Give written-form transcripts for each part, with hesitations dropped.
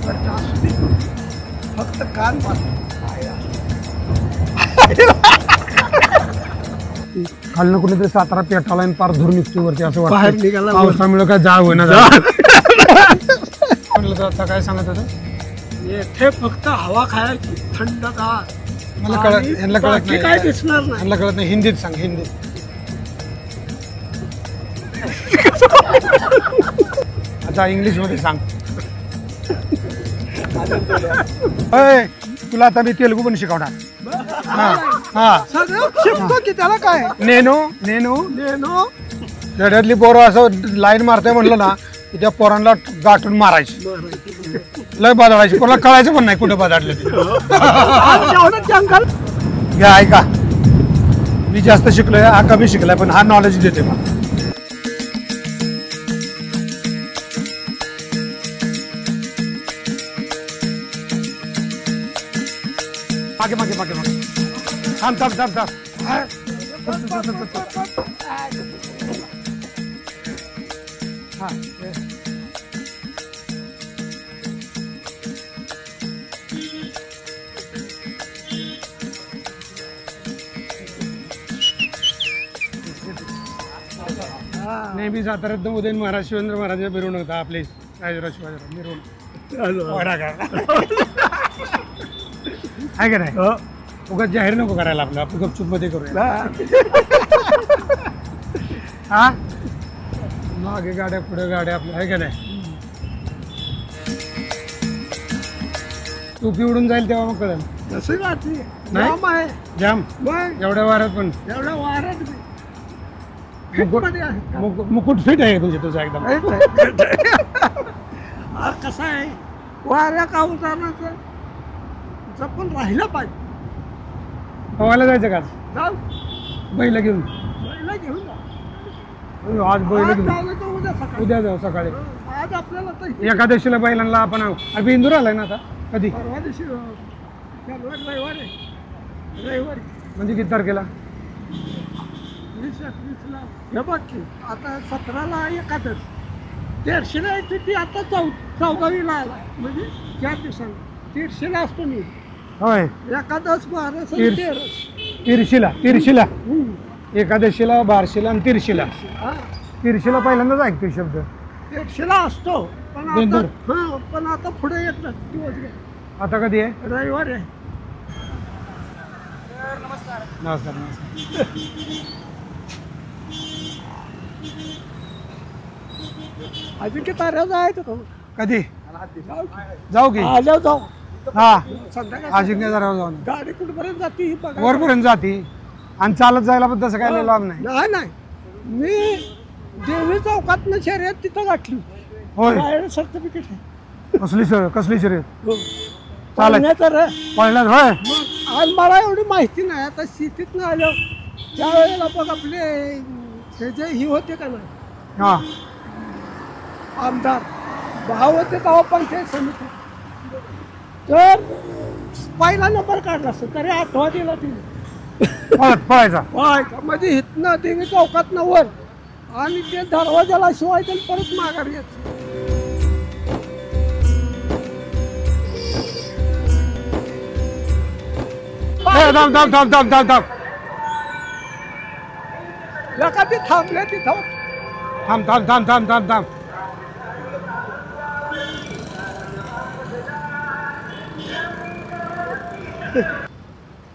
खर्च असू दे, फक्त कान पाहतो. खालनं कुठेतरी सातारा पेटाला आणि पार धूर निघतो वरती असं बाहेर वाटतं. निघाला पावसामुळे काय जाळ होईना म्हणलं तर आता काय सांगत होतं. येथे फक्त हवा खायची थंडगार. मला कळत, यांना कळत बाकी नाही, काय दिसणार नाही. यांना कळत नाही. हिंदीत सांग, हिंदीत. आता इंग्लिश मध्ये सांग. अय, तुला आता मी तेलुगू पण शिकवणार. हा हा. सगळं शिकतो की त्याला काय. नेनो नेनो नेनो जड्यातली पोरं असं लाईन मारते म्हणलं ना की त्या पोरांना गाठून मारायची, लय बदलायची. कोणाला कळायचं पण नाही कुठे बदलले ते. जंगल. घ्या ऐका, मी जास्त शिकलोय, हा कमी शिकलाय, पण हा नॉलेज देते मला. मागे मागे मागे मागे. थांब थांब थांब थांब. हा. नेहमी साताऱ्यात उदयन महाराज शिवेंद्र महाराज मिरवणूक होता आपले राजराव शिवाजीराव मिरवणूक आहे का नाही. उगाच जाहीर नको करायला आपलं, आपण गपचूप मध्ये करूया. हा, मागे गाड्या पुढे गाड्या आपल्या, आहे का नाही. टोपी उडून जाईल तेव्हा मग कळेल. कसं वाटते नाही? जाम आहे. जाम मग एवढ्या वाऱ्यात पण एवढ्या वाऱ्यात मुकुट फिट आहे तुझे, तुझा एकदम. कसं आहे, वाऱ्या कावतानाचं जपून राहिलं पाहिजे. पवायला जायचं का जाऊ बैल घेऊन. बैल घेऊन जा. आज बैल आज घेऊन जाऊ तर उद्या सकाळी. उद्या जाऊ सकाळी. आज आपल्याला तर एकादशीला बैलांना आपण अभि इंदूर आलाय ना आता. कधी परवा दिवशी रविवारी रविवारी म्हणजे किती तारखेला. 20-21 ला. हे बघ की आता 17ला एकादश, 1300ला येते ती, आता 14वीला आला, म्हणजे 4 दिवसांनी 1300ला असतो मी. होय. एकादश 12 तिरशीला एकादशीला, बारशीला आणि तिरशीला. तिरशीला पहिल्यांदाच ऐकतोय शब्द. 1300ला असतो, पण बेंदूर. आता पण आता पुढे येत दिवस घ्या. आता कधी आहे. रविवारी आहे. नमस्कार नमस्कार. अजून किती ताऱ्या जायचं तो. कधी जाऊ की. जाऊ हा, संध्याकाळी अजिंक्यदारावर जाऊन गाडी कुठपर्यंत जाते ही बघा. वरपर्यंत जाती आणि चालत जायला पण तसं काय लाभ नाही. नाही नाही, मी देवी चौकातनं शर्यत तिथं गाठली. होय. सर्टिफिकेट आहे. कसली शर्यत. चालत पळण्यात. होय. मग आज मला एवढी माहिती नाही. आता शेतीतनं आलो त्यावेळेला बघ आपले हे जे ही होते का नाही हा, आमदार भाव होते तेव्हा पंचायत समिती, तर पहिला नंबर काढला असतो तरी 8वा दिला तिने. पळायचा. म्हणजे इथनं देवी चौकातनं वर आणि ते दरवाजाला शिवाय तर परत माघार घ्यायचं. थांब थांब थांब थांब थांब थांब लका ते थांबले तिथं. थांब थांब थांब थांब थांब थांब.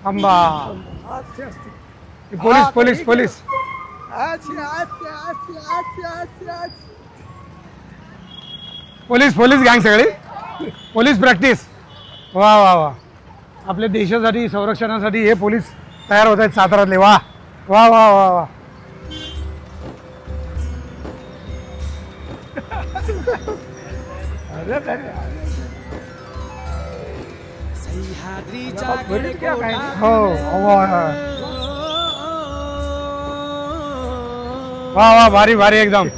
थांबा. Police police police police police गँग सगळी पोलीस प्रॅक्टिस. वा वा वा. आपल्या देशासाठी संरक्षणासाठी हे पोलीस तयार होत आहेत साताऱ्यातले. वा वा वा वा वा. हो वा वा. भारी भारी एकदम.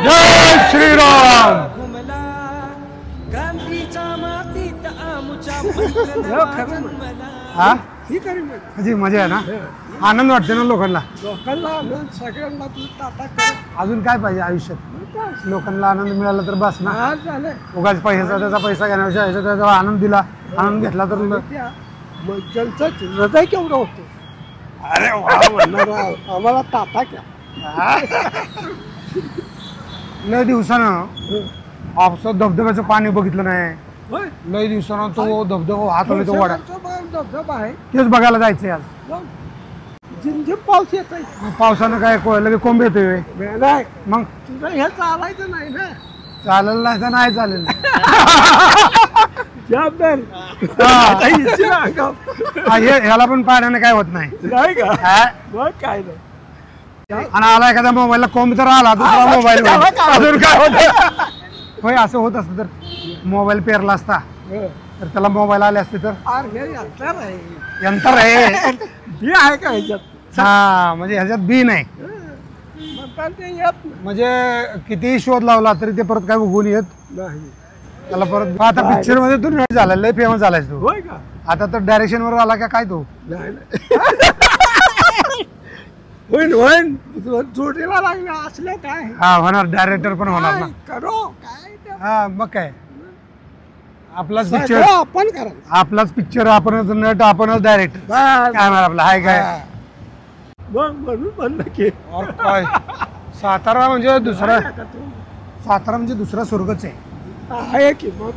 जय श्रीराम. हा, म्हणजे मजा आहे ना. आनंद वाटते ना लोकांना. लोकांना सगळ्यांना टाटा कर. अजून काय पाहिजे आयुष्यात. बस लोकांना आनंद मिळाला तर बस ना. हा झालं उगाच पैसा त्याचा पैसा घेण्यापेक्षा ह्याचा त्याचा आनंद दिला, आनंद घेतला तर मग त्यांचं हृदय केवढं होतं. अरे वा म्हणणार आम्हाला ताता क्या. लय दिवसानं आपसात धबधब्याचं पाणी बघितलं नाही. होय लय दिवसानं तो धबधबा हात तो वाडा धबधबा आहे. तेच बघायला जायचंय आज. जिंजिम पाऊस येत आहे. मग पावसानं काय लगे कोंब येतोय नाही मग तुझं हे चालायचं नाही ना. चालेल नाही तर नाही चालेल. जबाबदार ह्याला पण पाण्याने काय होत नाही. नाही का हा? मग काय नाही. आणि आला एखाद्या मोबाईलला कोंब तर आला दुसरा मोबाईल अजून काय होत. होय असं होत असतं तर मोबाईल पेरला असता तर त्याला मोबाईल आले असते तर अरे हे यंत्र आहे. यंत्र आहे. बी आहे का ह्याच्यात. हा म्हणजे ह्याच्यात बी नाही. म्हणतात ते येत म्हणजे कितीही शोध लावला तरी ते परत काय उगवून येत नाही. त्याला परत. आता पिक्चर मध्ये तू नट झाला, लय फेमस झालायस तू. होय का. आता तर डायरेक्शन वर आला का काय तू. नाही होईन होईन जोडीला लागल्या असल्या काय हा होणार, डायरेक्टर पण होणार ना. काय करो काय ते. हा मग काय आपलाच पिक्चर, सगळं आपण करा. आपलाच पिक्चर, आपणच नट, आपणच डायरेक्टर. बस. काय म्हणा आपला हाय काय. हा. मग म्हणून म्हणलं की और काय सातारा म्हणजे दुसरा, काय का तू? सातारा म्हणजे दुसरा स्वर्गच आहे. आहे की मग.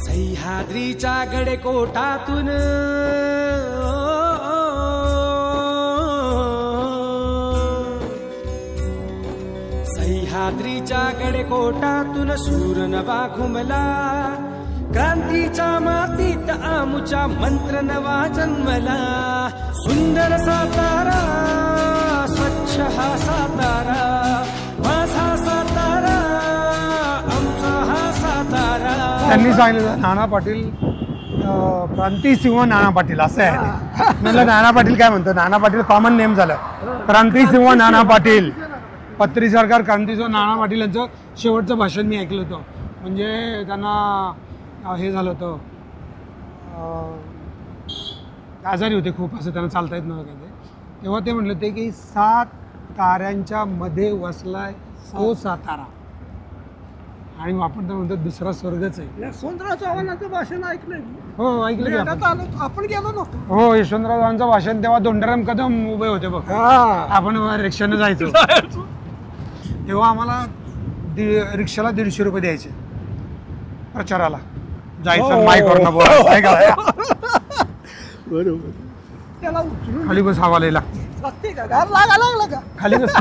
सह्याद्रीच्या गडकोटातून सह्याद्रीच्या गडकोटातून सूर नवा घुमला. क्रांतीच्या मातीत आमुच्या मंत्र नवा जन्मला. सुंदर सातारा, स्वच्छ हा सातारा, माझा सातारा, आमचा हा सातारा. त्यांनी सांगितलं नाना पाटील, क्रांतिसिंह नाना पाटील असं आहे. म्हणलं नाना पाटील काय म्हणतो, नाना पाटील कॉमन नेम झालं. क्रांतिसिंह नाना पाटील, पत्री सरकार क्रांतिसिंह नाना पाटील यांचं शेवटचं भाषण मी ऐकलं होतं. म्हणजे त्यांना हे झालं होतं, आजारी होते खूप, असं त्यांना चालता येत नव्हतं काय ते. तेव्हा ते म्हणले होते की 7 ताऱ्यांच्या मध्ये वसलाय तो सातारा. आणि आपण तर म्हणतो दुसरा स्वर्गच आहे. यशवंतराव चव्हाणांचं भाषण ऐकलंय. हो ऐकलं की आपण. आपण गेलो नव्हतो. हो यशवंतराव चव्हाणांचं भाषण तेव्हा दोंडाराम कदम उभे होते बघ. आपण रिक्षाने जायचो तेव्हा आम्हाला रिक्षाला 150 रुपये द्यायचे प्रचाराला जायचं. माईकवरनं बोलायचं. बरोबर. त्याला उचलून खाली बस हवा लागते. लागते का गार लागा लागला का खाली बस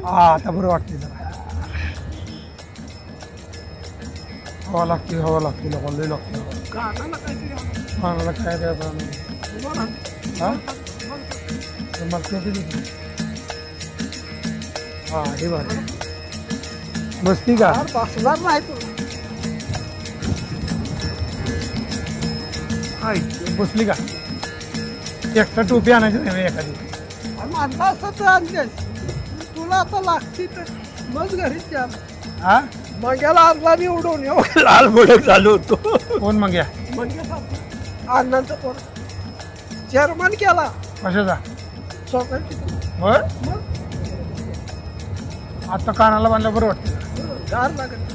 हा आता बरं वाटते जरा. हवा लागते, हवा लागते, लय लागते. कानाला काहीतरी आलं. मला काय द्या बोला. हा हा हे बरं बसती का. गार बसणार नाही तू. बसली का. एक्स्ट्रा टोपी आणायची नाही एखादी. म्हणता असं तर आणतेस. तुला आता लागते तर मग घरीच द्या. हा मंग्याला आणला निवडून लाल भडक झालो होतो. कोण मग या मंग्या अण्णांचा पोर चेअरमन केला कशाचा. सोसायटी. होय आता कानाला बांधलं बरं वाटतं. गार लागत.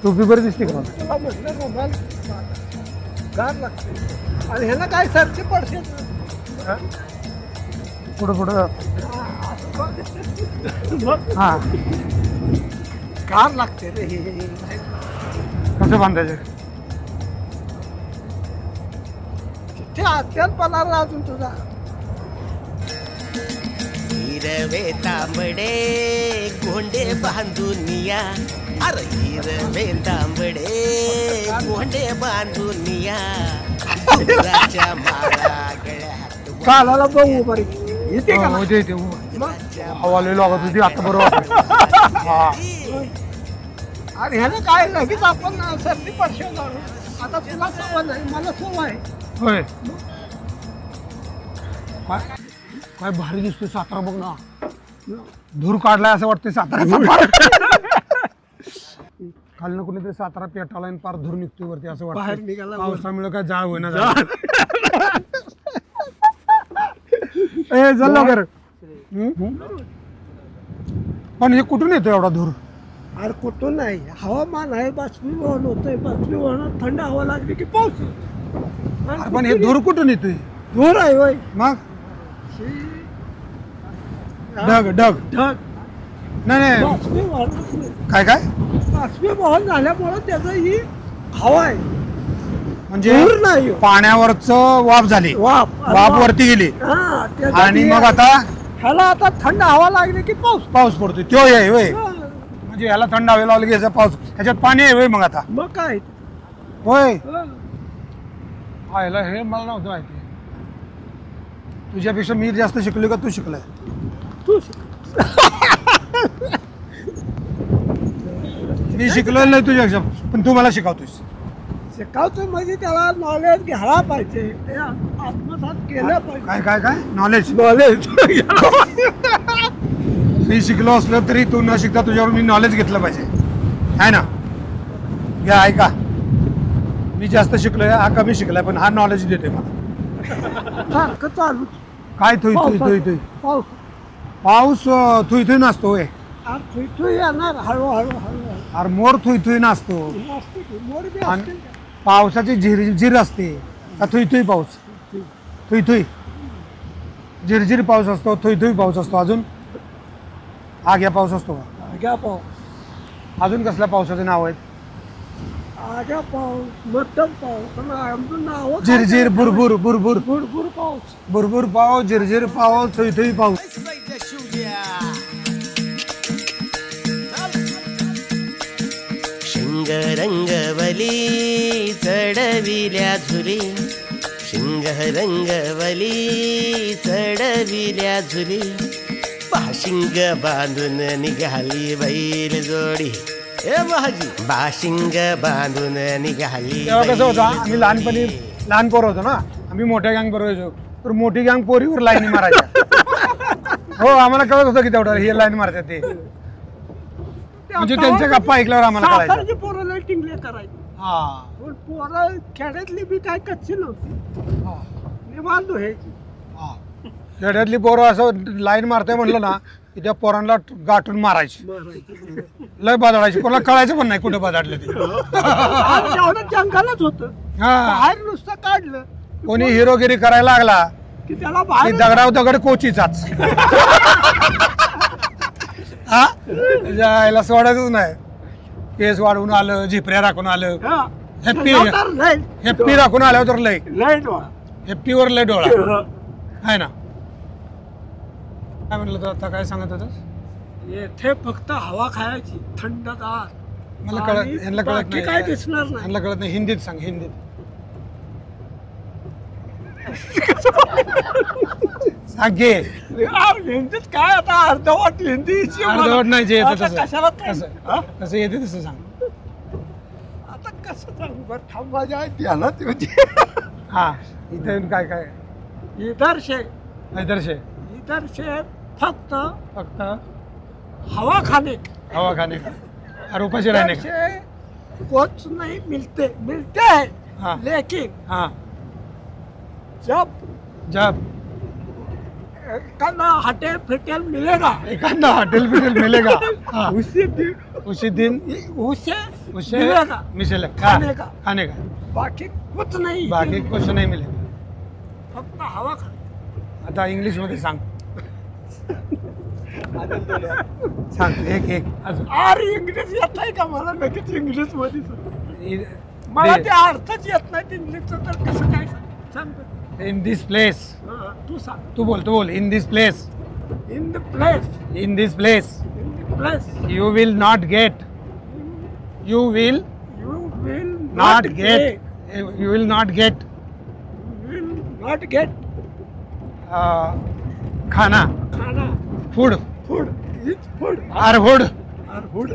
टोपी बरी दिसते का. तुला म्हटलं रुमाल गार लागते. आणि ह्याला काय सरचे पडसे पुढं पुढं हा गार लागते रे. कसं बांधायचं. ते अत्यंत पणार अजून तुझा. हिरवे तांबडे गोंडे बांधून या. अरे हिरवे तांबडे गोंडे बांधून या. डोंगराच्या माळा गळ्यात कालाला बघू बरी येते का. होते हवा लय लागत होती आता बरं वाटतं. हा आणि ह्यानं काय लगेच आपण सर्दी पडशे जाणू. आता तुला सवय नाही, मला सवय आहे. होय काय भारी दिसतोय सातारा बघ ना. धूर काढलाय असं वाटतंय सातारा. खालनं कुठेतरी सातारा पेटाला आणि पार धूर निघतोय वरती असं बाहेर वाटतं निघाला पावसामुळे काय जाळ होईना ए चल लवकर पण हे कुठून येतो एवढा धूर अरे कुठून नाही हवामान आहे बाष्पीभवन होतंय बाष्पीभवनात थंड हवा लागली की पाऊस अरे पण हे धूर कुठून येतोय धूर आहे होय मग ढग ढग ढग नाही नाही बाष्पीभवन काय काय बाष्पीभवन झाल्यामुळे त्याचं ही हवा आहे म्हणजे धूर नाही पाण्यावरच वाफ झाली वाफ वाफ वरती गेली हा, त्याचं आणि ती- मग आता ह्याला आता थंड हवा लागली की पाऊस पाऊस पडतोय तो आहे होय हा, म्हणजे ह्याला थंड हवे लावलं की याचा पाऊस ह्याच्यात पाणी आहे होय मग आता मग काय होय हा. ह्याला हे मला नव्हतं माहिती तुझ्यापेक्षा मी जास्त शिकलो का तू शिकलाय तू मी शिकलो नाही तुझ्यापेक्षा पण तू मला शिकवतोस शिकावतो म्हणजे त्याला नॉलेज घ्यायला पाहिजे ते आत्मसात केलं पाहिजे काय काय काय नॉलेज नॉलेज मी शिकलो असलो तरी तू न शिकता तुझ्यावर मी नॉलेज घेतलं पाहिजे आहे ना घ्या ऐका मी जास्त शिकलोय हा कमी शिकलाय पण हा नॉलेज देतोय मला सारखं चालू काय थुई थुई थुई थुई पाऊस पाऊस थुई थुई नसतो होय थुई येणार हळूहळू हळूहळू अरे मोर थुई थुई नसतो असते की, मोर बी आणि असते की. पावसाची झिरझिर असते का थुई थुई पाऊस थुई थुई झिरझिर पाऊस असतो थुई थुई पाऊस असतो अजून आग्या पाऊस असतो का आग्या पाऊस अजून कसल्या पावसाचे नाव आहेत आग्या पाऊस मध्यम पाऊस आणि आमचं नाव काय? झिरझिर बुरबुर बुरबुर भुरभुर पाऊस बुरबुर पाऊस झिरझिर पाऊस थुई थुई पाऊस शिंगरंगवली चढविल्या झुली शिंगरंगवली चढविल्या झुली बाशिंग बांधून निघाली बैल जोडी ए भाजी बाशिंग बांधून निघाली तेव्हा कसं होतं बैल आम्ही लहानपणी लहान पोरं होतो ना आम्ही मोठ्या गँग बरोबर यायचो तर मोठी गँग पोरीवर लाईन मारायच्या हो आम्हाला कळत होतं की तेवढं हे लाईन मारतात ते म्हणजे त्यांच्या गप्पा ऐकल्यावर आम्हाला कळायचं सातारची पोरं लय टिंगले करायची हा पण पोरं खेड्यातली बी काय कच्ची नव्हती हा, निवांत व्हायची हा. खेड्यातली पोरं असं लाईन मारते म्हणलं ना की त्या पोरांना गाठून मारायची मारायची लय बदलायची कोणाला कळायचं पण नाही कुठं बदललं ते आणि तेवढं जंगलच होतं हा बाहेर नुसतं काढलं कोणी हिरोगिरी करायला लागला की त्याला की बाहेर दगडाव दगड कोचीचाच हा याला सोडायचंच नाही केस वाढवून आलं झिपऱ्या राखून आलं हा. हॅप्पी नंतर लय हॅप्पी राखून आल्यावर तर लय लय डोळा. हॅप्पीवर लय डोळा आहे ना काय म्हणलं तर आता काय सांगत होतं येथे फक्त हवा खायची थंडगार मला आणि कळत यांना कळत बाकी नाही काय दिसणार नाही यांना कळत नाही हिंदीत सांग हिंदीत सांग घे यार, हिंदीत काय आता अर्धवट हिंदी अर्धवट नाही जे येतं आता तसं कशाला काय? तसं हा? तसं येते तसं सांग आता कसं सांगू बरं थांब माझ्या ध्यानात होती हा इथे येऊन काय काय इधर से इधर से इधर से फक्त फक्त हवा खाने हवा खाने का और उपाशी रहने इधर का से कुछ नहीं मिलते हैं हाँ लेकिन हाँ जब जब कना हटेल फिटेल मिलेगा एखादा हॉटेल बिटेल मिलेगा हाँ उसी दिन उसी दिन उसे उसे मिलेगा मिलेगा खाने का। खाने का बाकी कुछ नहीं बाकी कुछ नहीं मिलेगा फक्त हवा खा आता इंग्लिश मध्ये सांग सांग एक एक अजून अरे इंग्लिश येत नाही का मला लगेच इंग्लिश मध्ये इ- मला दे- ते अर्थच येत नाही इंग्लिशचं तर कसं काय सांग in this place तू सांग तू बोल in this place in the place in this place in the place you will not get you will you will not get you will not get will not gate खाना खाना food food is food or food और food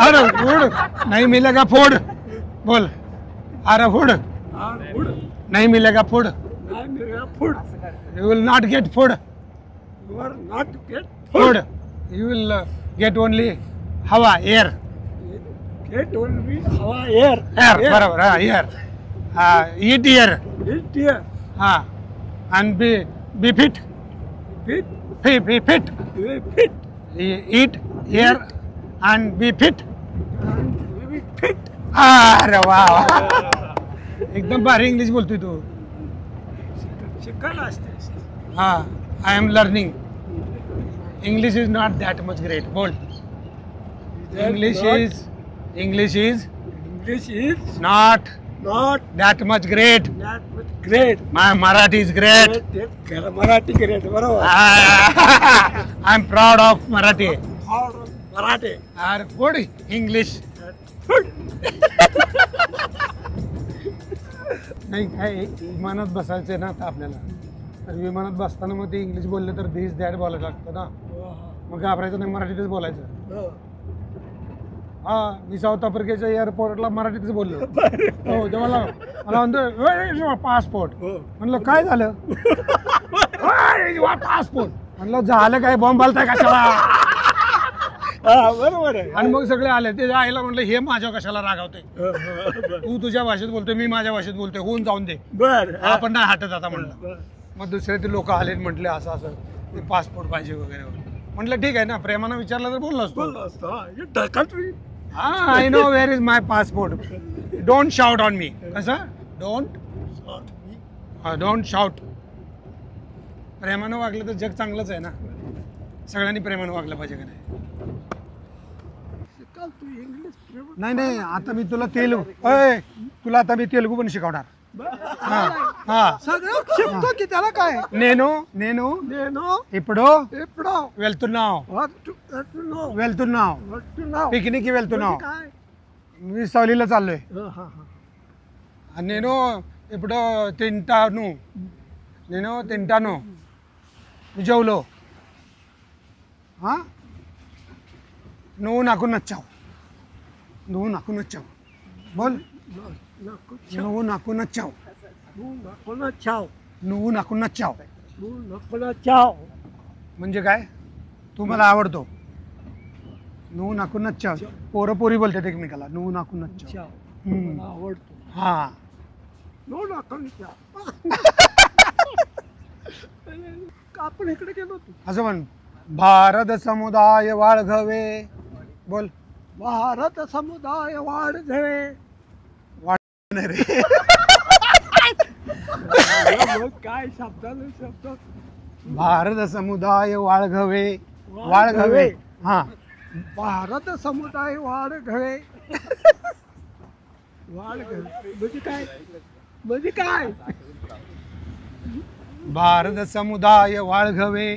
or food नहीं मिलेगा food बोल or food और food नहीं मिलेगा food नहीं मिलेगा food you will not get food you are not get food you will get only हवा air It will be our air. Air बरोबर हा air it air It here. हा आणि be fit Fit. Be fit We fit. It air and be fit And we fit. अरे वा एकदम भारी English बोलतोय तू शिकायला असते. हा I am learning English is not that much great बोल English is English is not not that much great that much great. My Marathi is great खरं मराठी great बरोबर. I am proud of Marathi Marathi. Are good English नाही काय विमानात बसायचं आहे ना आता आपल्याला तर विमानात बसताना मग ते इंग्लिश बोलले तर दिस दॅट बोलायला लागतं ना मग घाबरायचं नाही मराठीतच बोलायचं हा मी साऊथ आफ्रिकेच्या एअरपोर्टला मराठीतच बोललो हो तेव्हा मला म्हणतो पासपोर्ट म्हणलं काय झालं पासपोर्ट म्हणलं झालं काय बॉम्ब घालताय कशाला बरोबर आहे. आणि मग सगळे आले ते आईला म्हटलं हे माझ्या कशाला रागावते तू तुझ्या भाषेत बोलतोय मी माझ्या भाषेत बोलतोय होऊन जाऊन दे बर आपण नाही हटत आता म्हणलं मग दुसरे ते लोक आले म्हटले असं असं ते पासपोर्ट पाहिजे वगैरे म्हटलं ठीक आहे ना प्रेमानं विचारलं तर बोललो असतो हा I know where is my passport don't shout on me कसं डोंट शाउट प्रेमानं वागलं तर जग चांगलंच आहे ना सगळ्यांनी प्रेमानं वागलं पाहिजे का नाही तू इंग्लिश नाही नाही आता मी तुला तुला आता मी तेलुगू पण शिकवणार हा हा सगळं शिकतो की त्याला काय నేను నేను ఇప్పుడు ఇప్పుడు వెళ్తున్నావు what to know పిక్నిక్ కి వెళ్తున్నావు काय मी सहलीला चाललोय हा आणि నేను ఇప్పుడు తింటాను मी जेवलो నువ్వు నాకు నచ్చావు बोल నువ్వు నాకు నచ్చావు म्हणजे काय तू मला आवडतो నువ్వు నాకు నచ్చావు पोरं पोरी बोलतात एकमेकाला నువ్వు నాకు నచ్చావు आवडतो हा नो नाको आपण इकडे गेलो होतो असं म्हण भारत समुदाय वाळघवे बोल भारत समुदाय वाढवे रे मग काय शब्द भारत समुदाय वाळघवे हा भारत समुदाय वाढघवे म्हणजे काय भारत समुदाय वाळघवे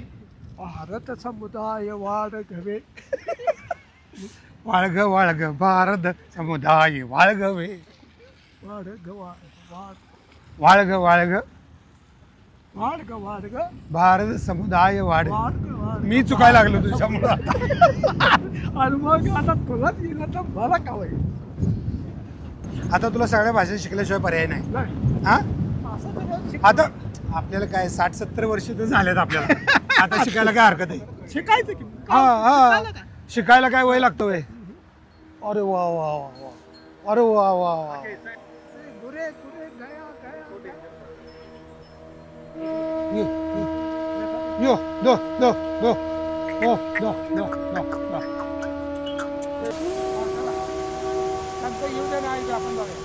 भारत समुदाय वाढघवे वाळघ भारत समुदाय वाळघवे वाळघ भारत समुदाय वाढ मी चुकायला लागलो तुझ्यामुळं आणि मग आता तुलाच येणं तर मला का होईल आता तुला सगळ्या भाषा शिकल्याशिवाय पर्याय नाही हा आता आपल्याला काय 60-70 वर्ष तर झालेत आपल्याला आता शिकायला काय हरकत आहे शिकायचं की हा शिकायला काय वय लागतो वय अरे वा वा वा अरे वा वा वा गुरे गया यो दो येऊ दे नाही आपण जाऊया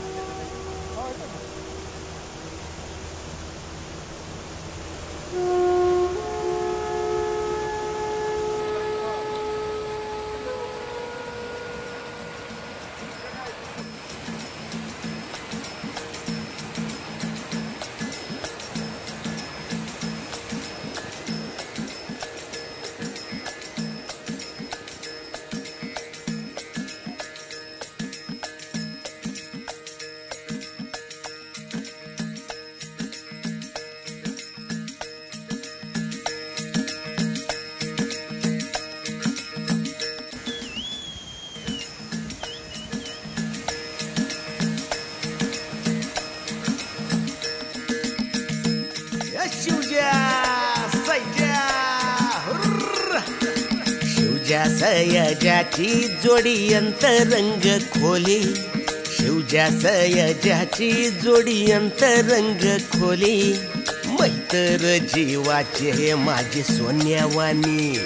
सयाजाची जोडी अंतरंग खोली, शिवजा सयाजाची जोडी अंतरंग खोली, मैत्र जीवाचे माझे सोन्यावानी,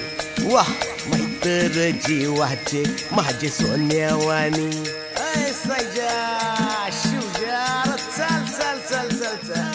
वाह मैत्र जीवाचे माझे सोन्यावानी. सया शिवजा, चाल चाल चाल चाल चाल.